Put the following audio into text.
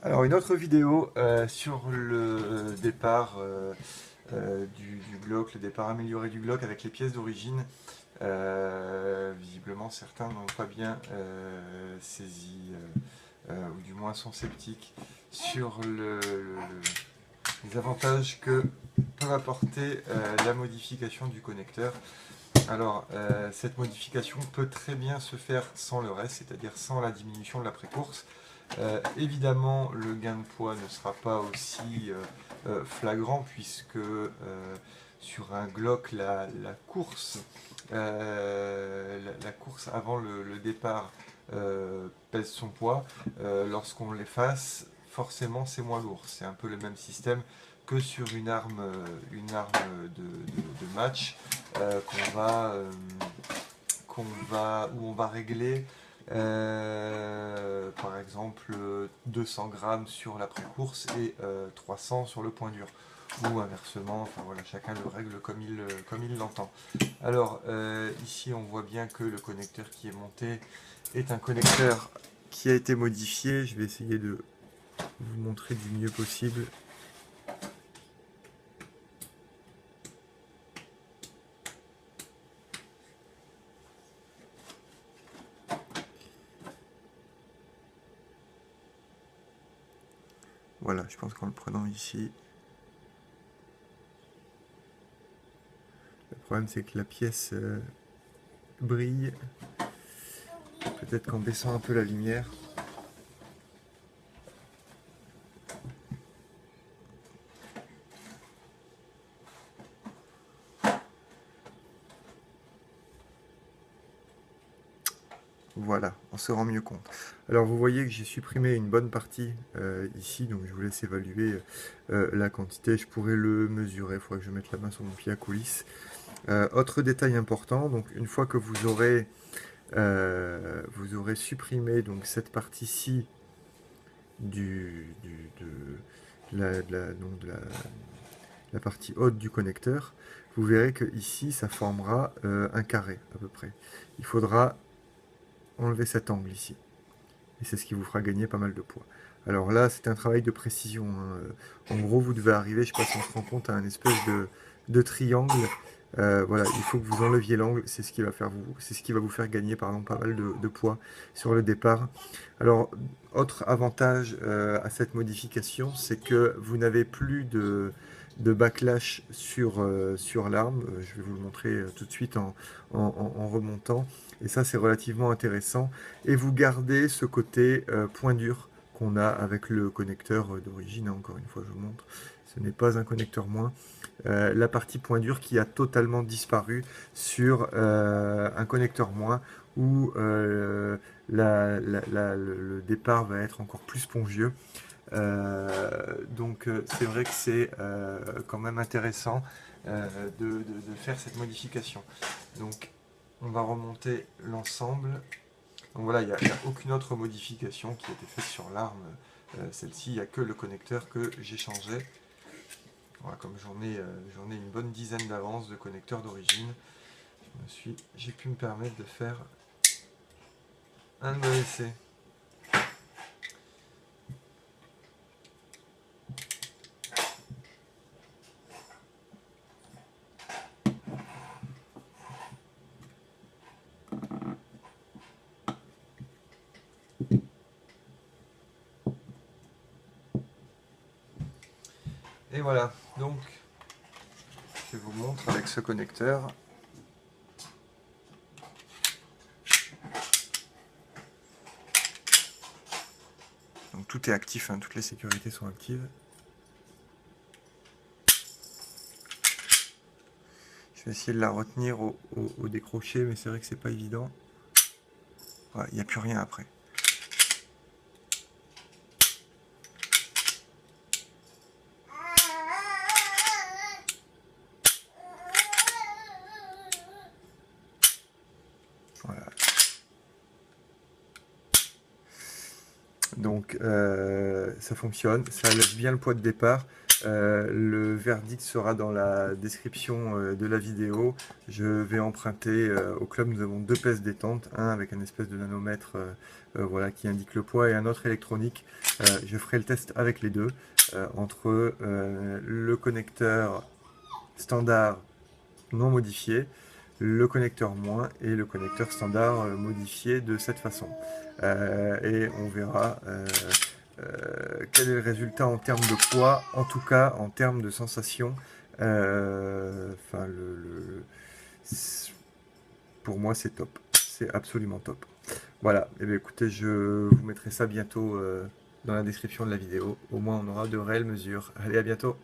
Alors une autre vidéo sur le départ du Glock, le départ amélioré du Glock avec les pièces d'origine. Visiblement certains n'ont pas bien saisi, ou du moins sont sceptiques sur les avantages que peut apporter la modification du connecteur. Alors cette modification peut très bien se faire sans le reste, c'est-à-dire sans la diminution de la pré-course. Évidemment, le gain de poids ne sera pas aussi flagrant puisque sur un Glock, la course, la course avant le départ pèse son poids. Lorsqu'on l'efface, forcément, c'est moins lourd. C'est un peu le même système que sur une arme de match où on va régler par exemple 200 grammes sur la pré-course et 300 sur le point dur. Ou inversement, enfin voilà, chacun le règle comme il l'entend. Alors ici on voit bien que le connecteur qui est monté est un connecteur qui a été modifié. Je vais essayer de vous montrer du mieux possible. Voilà, je pense qu'en le prenant ici, le problème c'est que la pièce brille. Peut-être qu'en baissant un peu la lumière. Voilà, on se rend mieux compte. Alors vous voyez que j'ai supprimé une bonne partie ici, donc je vous laisse évaluer la quantité. Je pourrais le mesurer, il faudrait que je mette la main sur mon pied à coulisse. Autre détail important, donc une fois que vous aurez supprimé donc cette partie-ci la partie haute du connecteur, vous verrez que ici ça formera un carré à peu près. Il faudra enlever cet angle ici. Et c'est ce qui vous fera gagner pas mal de poids. Alors là, c'est un travail de précision, hein. En gros, vous devez arriver, je ne sais pas si on se rend compte, à un espèce de triangle. Voilà, il faut que vous enleviez l'angle, c'est ce qui va vous faire gagner pas mal de poids sur le départ. Alors, autre avantage à cette modification, c'est que vous n'avez plus de backlash sur l'arme. Je vais vous le montrer tout de suite en remontant. Et ça, c'est relativement intéressant. Et vous gardez ce côté point dur qu'on a avec le connecteur d'origine. Encore une fois, je vous montre. Ce n'est pas un connecteur moins. La partie point dur qui a totalement disparu sur un connecteur moins où le départ va être encore plus spongieux. Donc c'est vrai que c'est quand même intéressant de faire cette modification. Donc on va remonter l'ensemble. Donc voilà, il n'y a aucune autre modification qui a été faite sur l'arme. Celle-ci, il n'y a que le connecteur que j'ai changé. Voilà, comme j'en ai une bonne dizaine d'avance de connecteurs d'origine, j'ai pu me permettre de faire un nouvel essai. Et voilà, donc je vous montre avec ce connecteur. Donc tout est actif, hein, toutes les sécurités sont actives. Je vais essayer de la retenir au décroché, mais c'est vrai que c'est pas évident. Voilà, il n'y a plus rien après. Voilà. Donc ça fonctionne, ça laisse bien le poids de départ. Le verdict sera dans la description de la vidéo. Je vais emprunter au club, nous avons 2 pèses détente, un avec un espèce de nanomètre voilà, qui indique le poids et un autre électronique. Je ferai le test avec les deux, entre le connecteur standard non modifié, le connecteur moins et le connecteur standard modifié de cette façon. Et on verra quel est le résultat en termes de poids, en tout cas en termes de sensation. Enfin, pour moi, c'est top. C'est absolument top. Voilà. Et bien, écoutez, je vous mettrai ça bientôt dans la description de la vidéo. Au moins, on aura de réelles mesures. Allez, à bientôt.